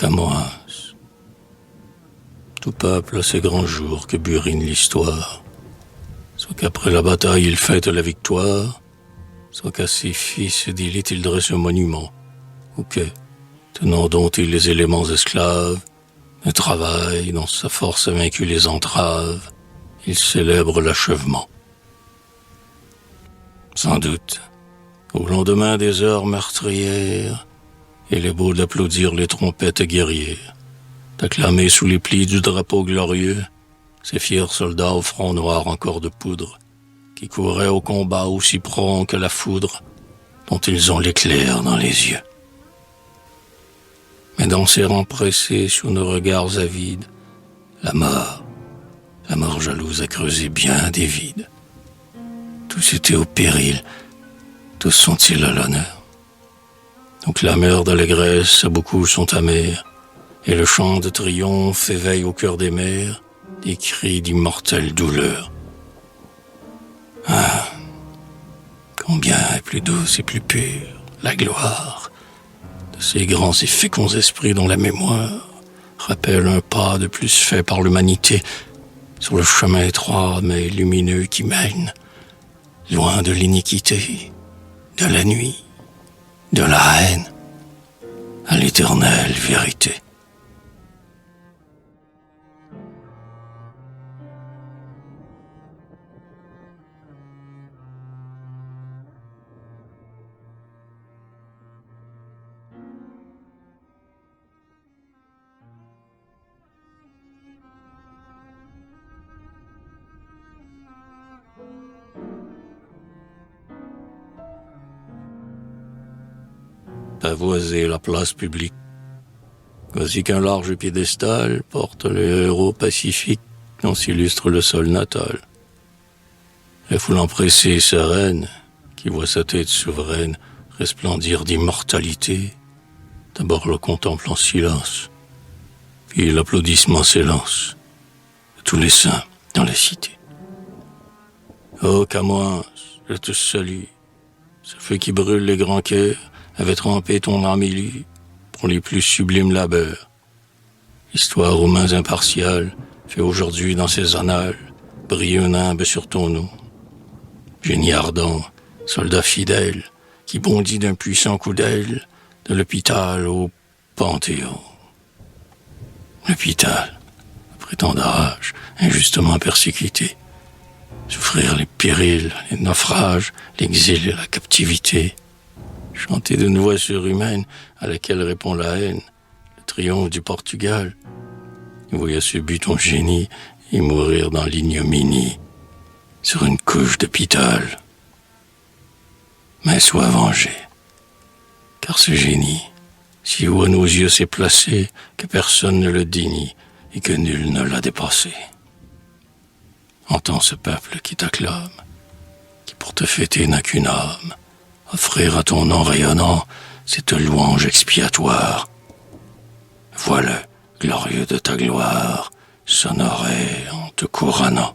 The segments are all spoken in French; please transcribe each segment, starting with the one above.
Camoens. Tout peuple a ses grands jours que burine l'histoire. Soit qu'après la bataille il fête la victoire, soit qu'à ses fils d'élite il dresse un monument, ou que, tenant dont il les éléments esclaves, le travail dont sa force a vaincu les entraves, il célèbre l'achèvement. Sans doute, au lendemain des heures meurtrières, il est beau d'applaudir les trompettes guerrières, d'acclamer sous les plis du drapeau glorieux ces fiers soldats au front noir encore de poudre, qui couraient au combat aussi prompts que la foudre, dont ils ont l'éclair dans les yeux. Mais dans ces rangs pressés sous nos regards avides, la mort jalouse a creusé bien des vides. Tous étaient au péril, tous sont-ils à l'honneur. Donc la mer d'allégresse à beaucoup sont amers, et le chant de triomphe éveille au cœur des mers des cris d'immortelle douleur. Ah, combien est plus douce et plus pure la gloire de ces grands et féconds esprits dont la mémoire rappelle un pas de plus fait par l'humanité sur le chemin étroit mais lumineux qui mène, loin de l'iniquité, de la nuit, de la haine, à l'éternelle vérité. Pavoiser la place publique. Voici qu'un large piédestal porte le héros pacifique dont s'illustre le sol natal. La foule empressée et sereine, qui voit sa tête souveraine resplendir d'immortalité, d'abord le contemple en silence, puis l'applaudissement s'élance de tous les saints dans la cité. Ô Camoens, je te salue, ce feu qui brûle les grands cœurs avait trempé ton âme élue pour les plus sublimes labeurs. L'histoire aux mains impartiales fait aujourd'hui dans ses annales briller un nimbe sur ton nom. Génie ardent, soldat fidèle, qui bondit d'un puissant coup d'aile de l'hôpital au Panthéon. L'hôpital, après tant d'âge, injustement persécuté. Souffrir les périls, les naufrages, l'exil et la captivité. Chanter d'une voix surhumaine à laquelle répond la haine, le triomphe du Portugal. Voyez subir ton génie et mourir dans l'ignominie, sur une couche d'hôpital. Mais sois vengé, car ce génie, si haut à nos yeux s'est placé, que personne ne le digne et que nul ne l'a dépassé. Entends ce peuple qui t'acclame, qui pour te fêter n'a qu'une âme, offrir à ton nom rayonnant cette louange expiatoire. Vois-le, glorieux de ta gloire, s'honorer en te couronnant.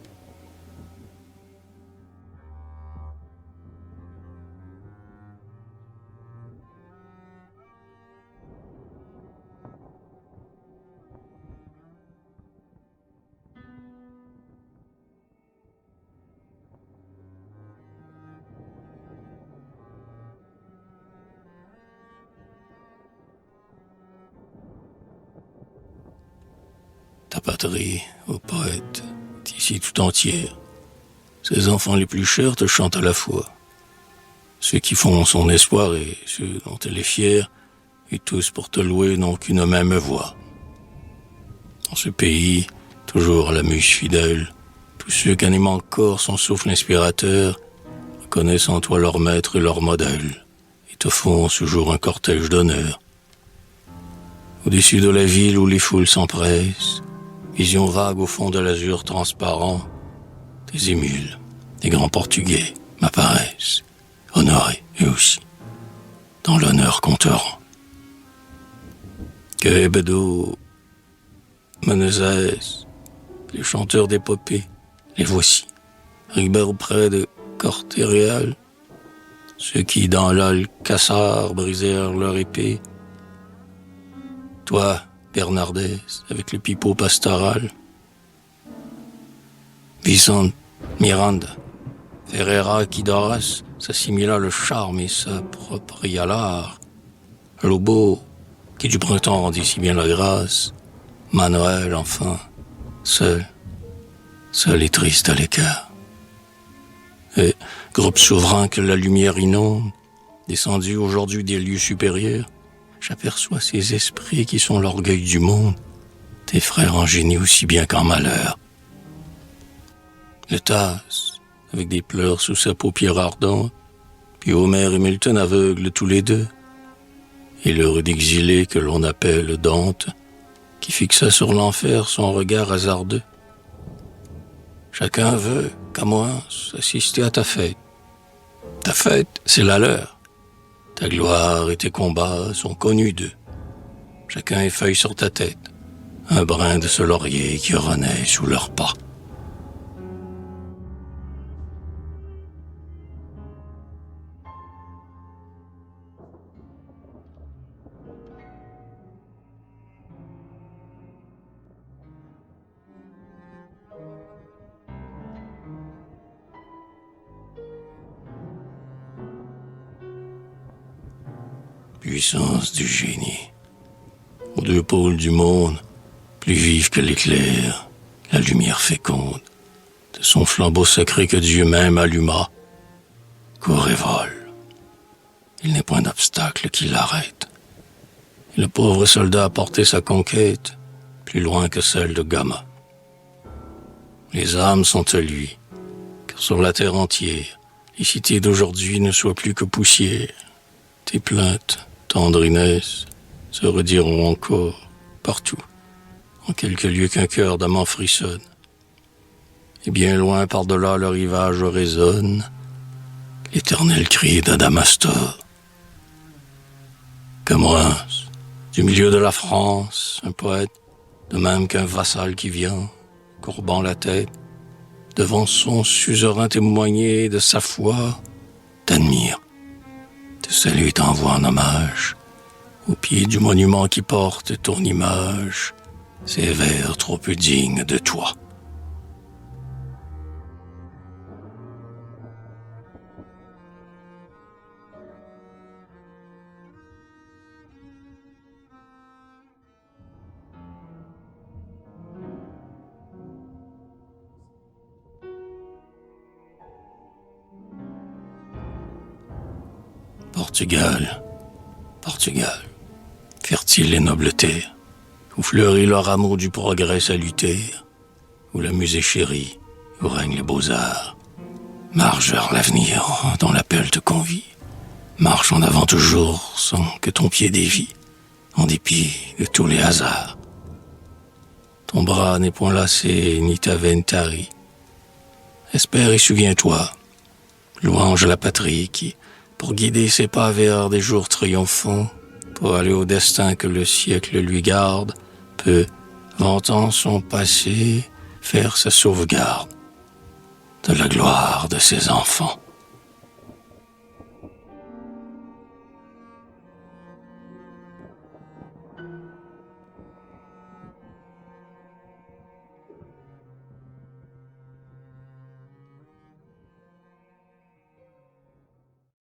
Ta patrie, ô poète, est ici tout entière. Ses enfants les plus chers te chantent à la fois. Ceux qui font son espoir et ceux dont elle est fière, et tous pour te louer n'ont qu'une même voix. Dans ce pays, toujours à la muse fidèle, tous ceux qu'animent encore son souffle inspirateur reconnaissent en toi leur maître et leur modèle, et te font toujours un cortège d'honneur. Au-dessus de la ville où les foules s'empressent, vision vague au fond de l'azur transparent, des émules, des grands portugais m'apparaissent, honorés eux aussi, dans l'honneur qu'on te rend. Quebedo, Menezes, les chanteurs d'épopée, les voici, ribert près de Corte-Réal, ceux qui dans l'Alcazar brisèrent leur épée. Toi, Bernardès avec le pipeau pastoral. Vicente, Miranda, Ferreira qui d'Horace s'assimila le charme et s'appropria l'art. Lobo, qui du printemps rendit si bien la grâce. Manuel, enfin, seul et triste à l'écart. Et, groupe souverain que la lumière inonde, descendu aujourd'hui des lieux supérieurs, j'aperçois ces esprits qui sont l'orgueil du monde, tes frères en génie aussi bien qu'en malheur. Le Tasse, avec des pleurs sous sa paupière ardente, puis Homère et Milton aveugles tous les deux, et l'heureux d'exilé que l'on appelle Dante, qui fixa sur l'enfer son regard hasardeux. Chacun veut, Camoens, assister à ta fête. Ta fête, c'est la leur. Ta gloire et tes combats sont connus d'eux. Chacun effeuille sur ta tête un brin de ce laurier qui renaît sous leurs pas. Puissance du génie. Aux deux pôles du monde, plus vive que l'éclair, la lumière féconde, de son flambeau sacré que Dieu même alluma, court et vole. Il n'est point d'obstacle qui l'arrête. Et le pauvre soldat a porté sa conquête plus loin que celle de Gama. Les âmes sont à lui, car sur la terre entière, les cités d'aujourd'hui ne soient plus que poussière. Tes plaintes, tendrinesse, se rediront encore, partout, en quelque lieu qu'un cœur d'amant frissonne. Et bien loin par-delà le rivage résonne l'éternel cri d'Adamastor. Camoens, du milieu de la France, un poète, de même qu'un vassal qui vient, courbant la tête, devant son suzerain témoigner de sa foi, t'admire, te salue et t'envoie en hommage, au pied du monument qui porte ton image, ces vers trop peu dignes de toi. Portugal, fertile et noble terre, où fleurit leur amour du progrès salutaire, où la musée chérie, où règnent les beaux-arts. Marche vers l'avenir dont l'appel te convie. Marche en avant toujours sans que ton pied dévie, en dépit de tous les hasards. Ton bras n'est point lassé, ni ta veine tarie. Espère et souviens-toi, louange la patrie qui, pour guider ses pas vers des jours triomphants, pour aller au destin que le siècle lui garde, peut, vantant son passé, faire sa sauvegarde de la gloire de ses enfants.